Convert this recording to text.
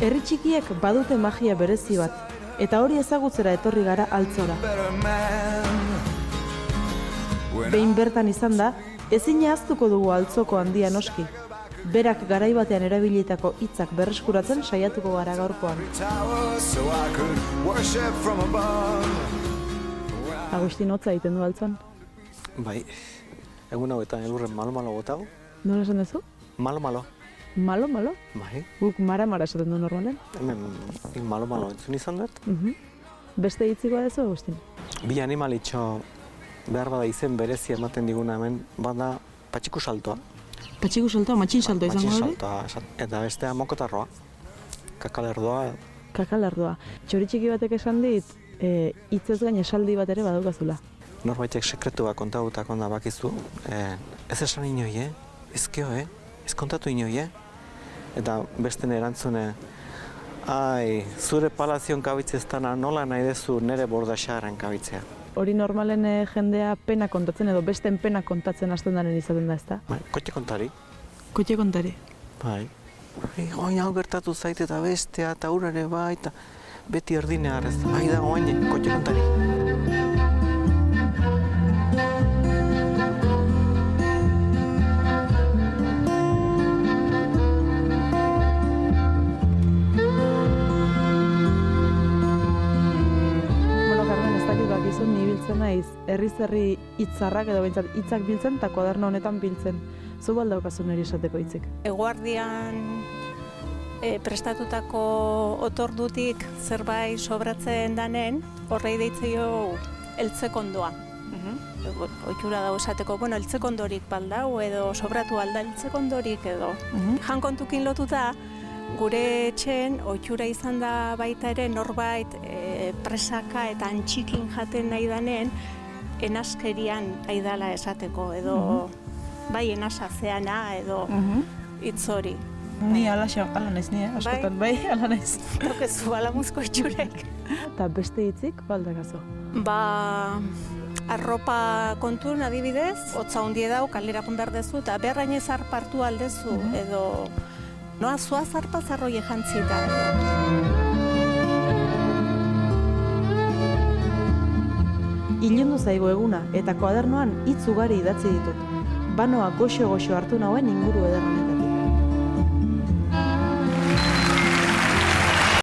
Herri txikiek badute magia berezi bat, eta hori ezagutzera etorri gara Altzora. Behin bertan izan da, ezin ahaztuko dugu Altzoko handia noski. Berak garai batean erabilitako hitzak berreskuratzen saiatuko gara gaurkoan. Agustin, hotza egiten du Altzon? Bai, egun hauetan elurren malo-malo botago. Nola esan duzu? Malo-malo. Malo-malo? Bai. Guk mara-mara esaten du normalen? Hemen malo-malo entzun izan dut. Beste hitzikoa duzu, Agustin? Bi animalitxo behar bada izen berezi ematen diguna hemen, bada patxiku saltoa. Patxiku saltoa, matxin saltoa izango hori? Matxin saltoa, eta bestea mokotarroa. Kakalerdoa. Kakalerdoa. Txori txiki batek esan dit, hitzez gain esaldi bat ere badaukazula. Norbaitek sekretu bat kontatutak onda bakizu. Ez esan inoi, ezkeo, ez kontatu inoi, Eta besten erantzune, zure palazion kabitzeztana nola nahi dezu nere bordaxaren kabitzea. Hori normalen jendea pena kontatzen edo besten pena kontatzen hasten daren izaten da, ezta? Bai, kotxe kontari. Kotxe kontari? Bai. Oin hau gertatu zait eta bestea eta urare bai eta beti erdinea arrez. Bai da, oain, kotxe kontari. Ni biltzen naiz, herriz-herri hitzarrak edo behintzat hitzak biltzen eta kuaderno honetan biltzen. Zu baldaukazu niri esateko hitzik? Eguardian prestatutako otordutik zerbait sobratzen danen, horrei deitzeio eltzekondoa. Ohitura dago esateko, eltzekondorik baldau edo sobratu alda eltzekondorik edo. Jankontukin lotuta, gure etxen ohitura izan da baita ere norbait presaka eta antxikin jaten nahi danen enaskerian aidala esateko edo bai enasazeana edo hitz hori. Ni ala naiz, askotan bai, ala naiz. Tokezu alamuzko itxurek. Eta beste hitzik baldakazu? Arropa kontun adibidez, hotza hundie dau, kalera behar dezu eta beharrain zarpartu aldezu edo noa zua zarpazarroi jantzita. Ilundu zaigu eguna eta kuadernoan hitz ugari idatzi ditut. Banoa goxo-goxo hartu nauen inguru ederren.